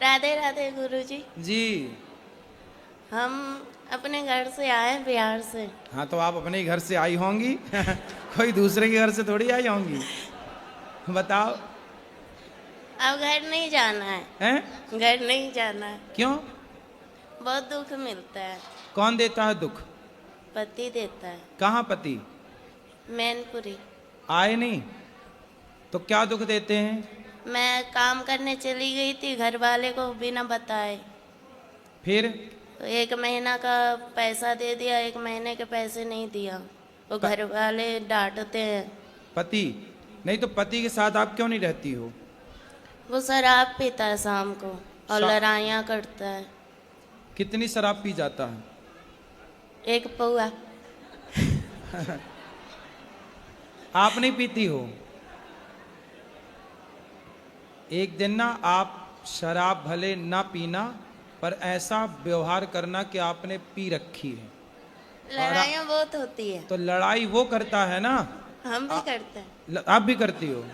राधे राधे गुरुजी। जी। हम अपने घर से आए बिहार से। हाँ तो आप अपने ही घर से आई होंगी कोई दूसरे के घर से थोड़ी आई होंगी। बताओ। अब घर नहीं जाना है। हैं? घर नहीं जाना है। क्यों? बहुत दुख मिलता है। कौन देता है दुख? पति देता है। कहाँ पति? मैनपुरी। आए नहीं तो क्या दुख देते हैं? मैं काम करने चली गई थी घर वाले को बिना बताए। फिर? तो 1 महीना का पैसा दे दिया, 1 महीने के पैसे नहीं दिया। वो घर वाले डांटते हैं। पति नहीं तो पति के साथ आप क्यों नहीं रहती हो? वो शराब पीता है शाम को और शा- लड़ाइयाँ करता है। कितनी शराब पी जाता है? 1 पौआ। आप नहीं पीती हो? एक दिन ना आप शराब भले ना पीना पर ऐसा व्यवहार करना कि आपने पी रखी है। लड़ाइयाँ बहुत होती है। तो लड़ाई वो करता है ना। हम भी करते हैं। आप भी करती हो?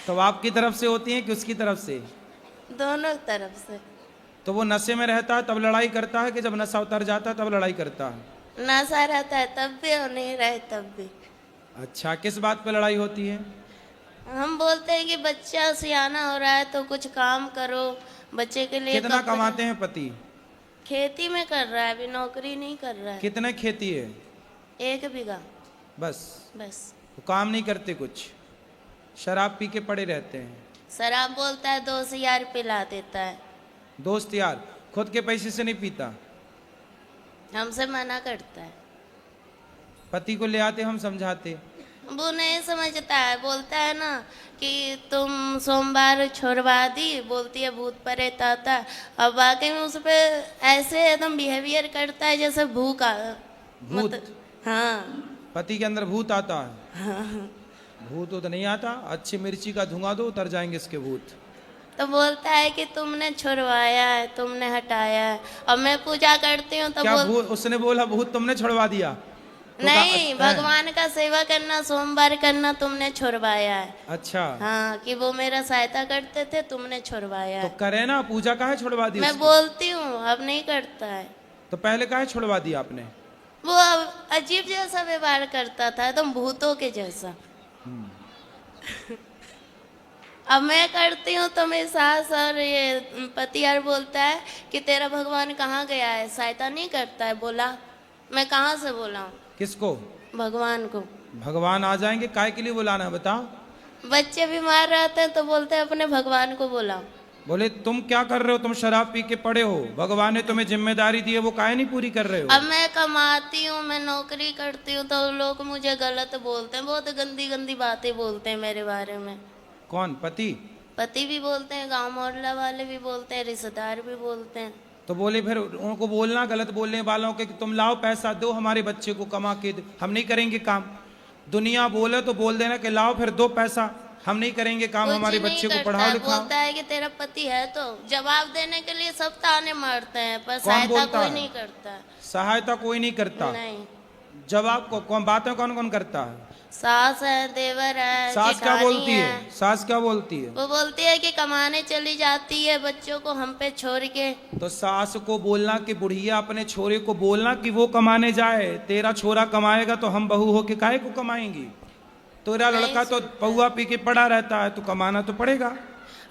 तो आपकी तरफ से होती है कि उसकी तरफ से? दोनों तरफ से। तो वो नशे में रहता है तब लड़ाई करता है कि जब नशा उतर जाता है तब लड़ाई करता है? नशा रहता है तब भी और नहीं रहे तब भी। अच्छा, किस बात पे लड़ाई होती है? हम बोलते हैं कि बच्चा सियाना हो रहा है तो कुछ काम करो बच्चे के लिए। कितना कपड़े- कमाते हैं पति? खेती में कर रहा है, अभी नौकरी नहीं कर रहा है। कितने खेती है? 1 बीघा बस? बस। वो काम नहीं करते कुछ, शराब पी के पड़े रहते हैं। शराब बोलता है 2 यार पिला देता है। दोस्त यार, खुद के पैसे से नहीं पीता? हमसे मना करता है। पति को ले आते हम समझाते। वो नहीं समझता है, बोलता है ना कि तुम सोमवार छोड़वा दी, बोलती है भूत प्रेत आता है। अब वाकई में उस पे ऐसे एकदम बिहेवियर करता है जैसे भूत। हाँ। पति के अंदर भूत आता है? भूत तो नहीं आता, अच्छी मिर्ची का धुआं दो उतर जाएंगे इसके भूत। तो बोलता है कि तुमने छुड़वाया है, तुमने हटाया है। और मैं पूजा करती हूँ तो क्या भूत? उसने बोला भूत तुमने छुड़वा दिया? तो नहीं, भगवान का सेवा करना, सोमवार करना तुमने छुड़वाया है। अच्छा। हाँ, कि वो मेरा सहायता करते थे, तुमने छुड़वाया तो है। करे ना, पूजा काहे छुड़वा दी मैं उसकी? बोलती हूँ, अब नहीं करता है। तो पहले काहे छुड़वा दिया आपने? वो अब अजीब जैसा व्यवहार करता था, एकदम भूतों के जैसा। अब मैं करती हूँ तो मेरी सास और ये पति यार बोलता है कि तेरा भगवान कहाँ गया है, सहायता नहीं करता है। बोला मैं कहाँ से बोला हूँ? किसको? भगवान को। भगवान आ जाएंगे, काय के लिए बुलाना है बताओ? बच्चे बीमार रहते हैं तो बोलते हैं अपने भगवान को बुलाओ। बोले तुम क्या कर रहे हो, तुम शराब पी के पड़े हो, भगवान ने तुम्हें जिम्मेदारी दी है, वो काहे नहीं पूरी कर रहे हो? अब मैं कमाती हूँ, मैं नौकरी करती हूँ तो लोग मुझे गलत बोलते हैं, बहुत गंदी गंदी बातें बोलते हैं मेरे बारे में। कौन? पति? पति भी बोलते हैं, गांव मोहल्ला वाले भी बोलते हैं, रिश्तेदार भी बोलते हैं। तो बोले फिर उनको बोलना गलत बोलने वालों के कि तुम लाओ पैसा दो हमारे बच्चे को कमा के दो, हम नहीं करेंगे काम। दुनिया बोले तो बोल देना कि लाओ फिर दो पैसा, हम नहीं करेंगे काम, हमारे बच्चे को पढ़ाओ लिखाओ। बोलता है कि तेरा पति है तो जवाब देने के लिए सब ताने मारते हैं, पर कौन सहायता बोलता कोई है? नहीं करता है। सहायता कोई नहीं करता? नहीं। जवाब को कौन, बातें कौन कौन करता है? सास है, देवर है, सास क्या जेठानी बोलती है? सास क्या बोलती है? वो बोलती है कि कमाने चली जाती है बच्चों को हम पे छोड़ के। तो सास को बोलना कि बुढ़िया अपने छोरे को बोलना कि वो कमाने जाए, तेरा छोरा कमाएगा तो हम बहू हो के काहे को कमाएंगी? तेरा लड़का तो पौआ पी के पड़ा रहता है, तो कमाना तो पड़ेगा।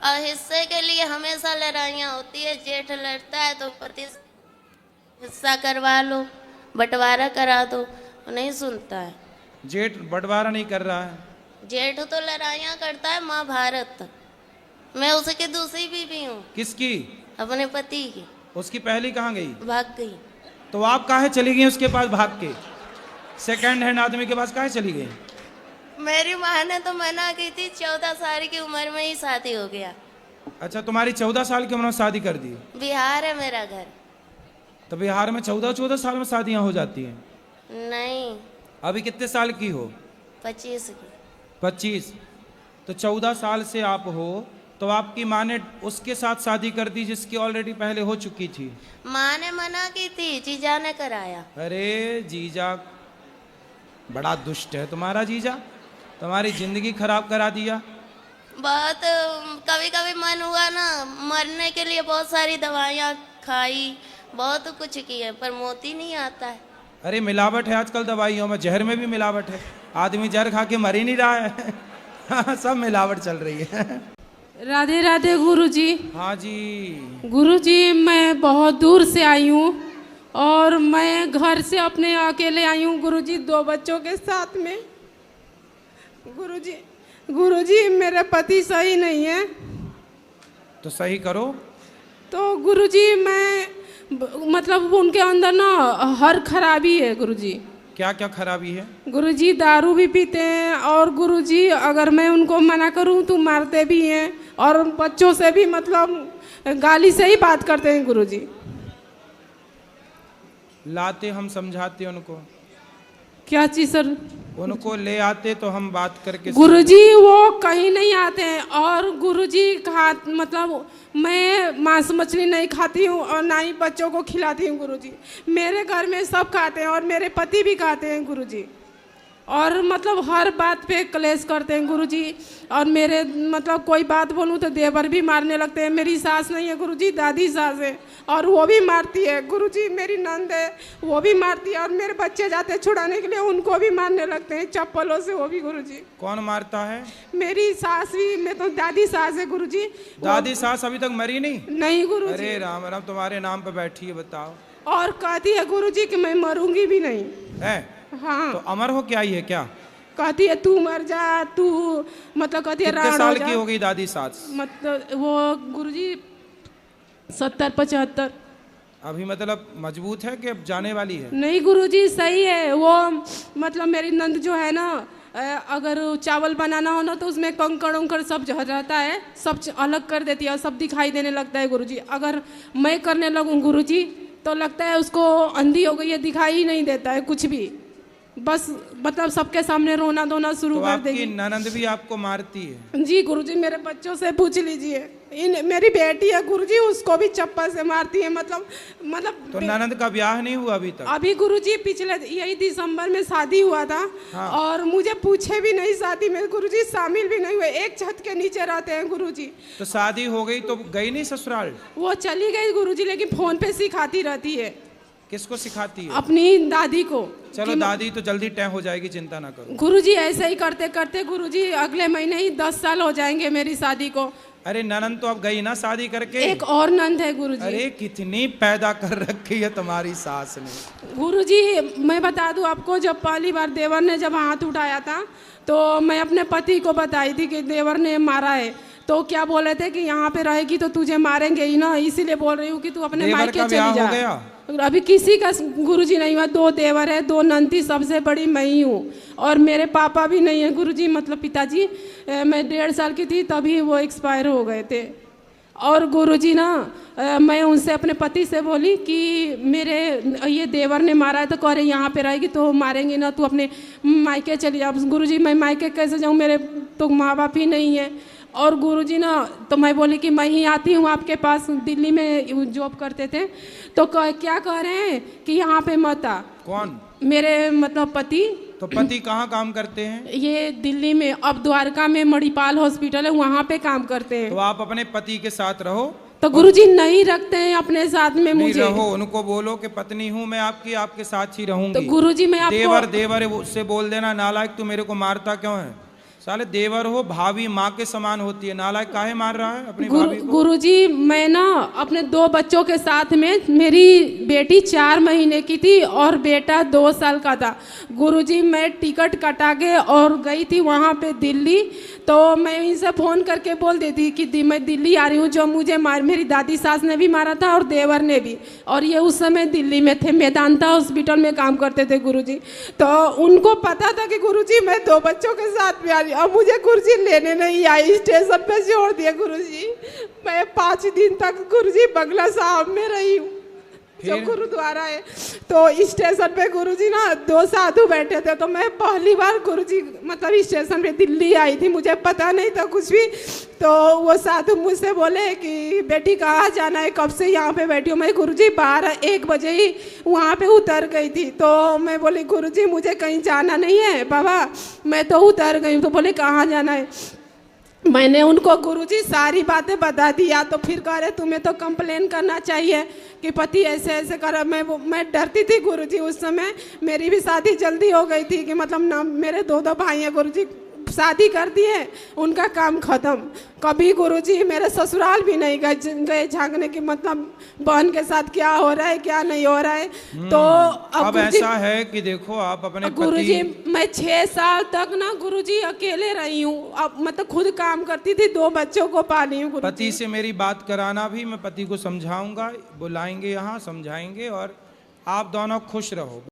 और हिस्से के लिए हमेशा लड़ाइयाँ होती है, जेठ लड़ता है तो पति हिस्सा करवा लो, बंटवारा करा दो, नहीं सुनता है। जेठ बंटवारा नहीं कर रहा है? जेठ तो लड़ाइयाँ करता है महाभारत। मैं उसकी दूसरी बीवी हूँ। किसकी? अपने पति की। उसकी पहली कहाँ गई? भाग गई। तो आप काहे चली गई उसके पास भाग के? सेकंड हैंड आदमी के पास काहे चली गई? मेरी माँ ने तो मना की थी, 14 साल की उम्र में ही शादी हो गया। अच्छा, तुम्हारी 14 साल की उम्र में शादी कर दी? बिहार है मेरा घर। तो बिहार में 14 साल में शादियां हो जाती हैं? नहीं। अभी कितने साल की हो? 25 की। 25? तो 14 साल से आप हो तो आपकी माँ ने उसके साथ शादी कर दी जिसकी ऑलरेडी पहले हो चुकी थी? माँ ने मना की थी, जीजा ने कराया। अरे जीजा बड़ा दुष्ट है तुम्हारा जीजा, तुम्हारी जिंदगी खराब करा दिया। बहुत कभी कभी मन हुआ ना मरने के लिए, बहुत सारी दवाइयाँ खाई, बहुत कुछ किए, पर मोती नहीं आता है। अरे मिलावट है आजकल दवाइयों में, जहर में भी मिलावट है, आदमी जहर खा के मर ही नहीं रहा है। सब मिलावट चल रही है। राधे राधे गुरुजी। हाँ जी। गुरुजी मैं बहुत दूर से आई हूँ और मैं घर से अपने अकेले आई हूँ गुरुजी, 2 बच्चों के साथ में। गुरुजी मेरे पति सही नहीं है। तो सही करो। तो गुरुजी मैं मतलब उनके अंदर ना हर खराबी है गुरुजी। क्या क्या खराबी है? गुरुजी दारू भी पीते हैं और गुरुजी अगर मैं उनको मना करूं तो मारते भी हैं और बच्चों से भी मतलब गाली से ही बात करते हैं गुरुजी। लाते हम समझाते उनको। क्या चीज सर? उनको ले आते तो हम बात करके। गुरुजी वो कहीं नहीं आते हैं और गुरुजी मतलब मैं मांस मछली नहीं खाती हूँ और ना ही बच्चों को खिलाती हूँ गुरुजी। मेरे घर में सब खाते हैं और मेरे पति भी खाते हैं गुरुजी, और मतलब हर बात पे क्लेश करते हैं गुरुजी। और मेरे मतलब कोई बात बोलूँ तो देवर भी मारने लगते हैं। मेरी सास नहीं है गुरुजी, दादी सास है और वो भी मारती है गुरुजी। मेरी नंद है वो भी मारती है और मेरे बच्चे जाते हैं छुड़ाने के लिए, उनको भी मारने लगते हैं चप्पलों से वो भी गुरुजी। कौन मारता है? मेरी सास भी, मैं तो दादी सास है गुरुजी। दादी सास अभी तक मरी नहीं? नहीं गुरुजी। अरे राम राम, तुम्हारे नाम पे बैठी है, बताओ। और कहती है गुरुजी कि मैं मरूंगी भी नहीं है। हाँ। तो अमर हो क्या ये क्या? कहती है तू मर जा, तू मतलब कहती है कितने साल की हो गई दादी सास? मतलब वो गुरुजी 70-75। अभी मतलब मजबूत है कि अब जाने वाली है? नहीं गुरुजी सही है वो। मतलब मेरी नंद जो है ना, अगर चावल बनाना हो ना तो उसमें कंकड़ उंकड़ सब जो रहता है सब अलग कर देती है और सब दिखाई देने लगता है गुरुजी। अगर मैं करने लगूं गुरुजी तो लगता है उसको अंधी हो गई है, दिखाई ही नहीं देता है कुछ भी, बस मतलब सबके सामने रोना धोना शुरू कर देगी। आपकी ननंद भी आपको मारती है? जी गुरुजी मेरे बच्चों से पूछ लीजिए। मेरी बेटी है गुरुजी, उसको भी चप्पल से मारती है। मतलब तो ननंद का ब्याह नहीं हुआ अभी तक? अभी गुरुजी पिछले यही दिसंबर में शादी हुआ था। हाँ। और मुझे पूछे भी नहीं शादी में गुरुजी, शामिल भी नहीं हुए, एक छत के नीचे रहते हैं गुरुजी। तो शादी हो गई तो गई नहीं ससुराल? वो चली गई गुरुजी, लेकिन फोन पे सिखाती रहती है। किसको सिखाती है? अपनी दादी को। चलो दादी तो जल्दी तय हो जाएगी, चिंता ना करो गुरुजी। ऐसे ही करते करते गुरुजी अगले महीने ही 10 साल हो जाएंगे मेरी शादी को। अरे ननंद तो अब गई ना शादी करके? एक और नंद है गुरुजी। अरे कितनी पैदा कर रखी है तुम्हारी सास ने। गुरुजी मैं बता दूं आपको, जब पहली बार देवर ने जब हाथ उठाया था तो मैं अपने पति को बताई थी कि देवर ने मारा है, तो क्या बोले थे कि यहाँ पे रहेगी तो तुझे मारेंगे ही ना, इसीलिए बोल रही हूँ कि तू अपने मायके चली जा। अभी किसी का गुरुजी नहीं हुआ, 2 देवर है, 2 नंदी, सबसे बड़ी मैं ही हूँ और मेरे पापा भी नहीं है गुरुजी, मतलब पिताजी। मैं 1.5 साल की थी तभी वो एक्सपायर हो गए थे। और गुरुजी ना मैं उनसे अपने पति से बोली कि मेरे ये देवर ने मारा है, तो कह रहे यहाँ पे रहेगी तो मारेंगे ना, तू अपने मायके चली जा। गुरुजी मैं मायके कैसे जाऊँ, मेरे तो माँ बाप ही नहीं है। और गुरुजी ना तो मैं बोली कि मैं ही आती हूँ आपके पास, दिल्ली में जॉब करते थे। तो क्या कह रहे हैं कि यहाँ पे मत आ। कौन? मेरे मतलब पति। तो पति कहाँ काम करते हैं? ये दिल्ली में, अब द्वारका में मणिपाल हॉस्पिटल है, वहाँ पे काम करते हैं। तो आप अपने पति के साथ रहो। तो गुरुजी नहीं रखते हैं अपने साथ में मुझे। रहो, उनको बोलो कि पत्नी हूँ मैं आपकी, आपके साथ ही रहूंगी। तो गुरुजी मैं आपको देवर है उससे बोल देना, नालायक तू मेरे को मारता क्यों है? साले देवर हो, भाभी माँ के समान होती है, नालायक काहे मार रहा है अपनी भाभी को? गुरुजी मैं ना अपने 2 बच्चों के साथ में, मेरी बेटी 4 महीने की थी और बेटा 2 साल का था गुरुजी। मैं टिकट कटा के और गई थी वहाँ पे दिल्ली। तो मैं इनसे फ़ोन करके बोल देती कि मैं दिल्ली आ रही हूँ, जो मुझे मेरी दादी सास ने भी मारा था और देवर ने भी, और ये उस समय दिल्ली में थे, मेदांता हॉस्पिटल में काम करते थे गुरुजी। तो उनको पता था कि गुरुजी मैं 2 बच्चों के साथ भी आ रही, अब मुझे गुरुजी लेने नहीं आई, स्टेशन पे छोड़ दिया गुरुजी। मैं 5 दिन तक गुरुजी बंगला साहब में रही हूँ, जो गुरुद्वारा है। तो स्टेशन पे गुरुजी ना 2 साधु बैठे थे, तो मैं पहली बार गुरुजी मतलब स्टेशन पे दिल्ली आई थी, मुझे पता नहीं था कुछ भी। तो वो साधु मुझसे बोले कि बेटी कहाँ जाना है, कब से यहाँ पे बैठी हूँ? मैं गुरुजी 12-1 बजे ही वहाँ पे उतर गई थी। तो मैं बोली गुरुजी मुझे कहीं जाना नहीं है बाबा, मैं तो उतर गई हूँ। तो बोले कहाँ जाना है? मैंने उनको गुरुजी सारी बातें बता दिया, तो फिर कह रहे तुम्हें तो कंप्लेन करना चाहिए कि पति ऐसे ऐसे कर। मैं डरती थी गुरुजी, उस समय मेरी भी शादी जल्दी हो गई थी कि मतलब ना, मेरे दो भाई हैं गुरुजी, शादी कर दिए, उनका काम खत्म। कभी गुरुजी मेरे ससुराल भी नहीं गए झांकने की, मतलब बहन के साथ क्या हो रहा है क्या नहीं हो रहा है। तो अब ऐसा है कि देखो आप अपने गुरुजी, मैं 6 साल तक ना गुरुजी अकेले रही हूँ, अब मतलब खुद काम करती थी, 2 बच्चों को पाली हूँ। पति से मेरी बात कराना भी, मैं पति को समझाऊंगा, बुलाएंगे यहाँ समझाएंगे, और आप दोनों खुश रहो।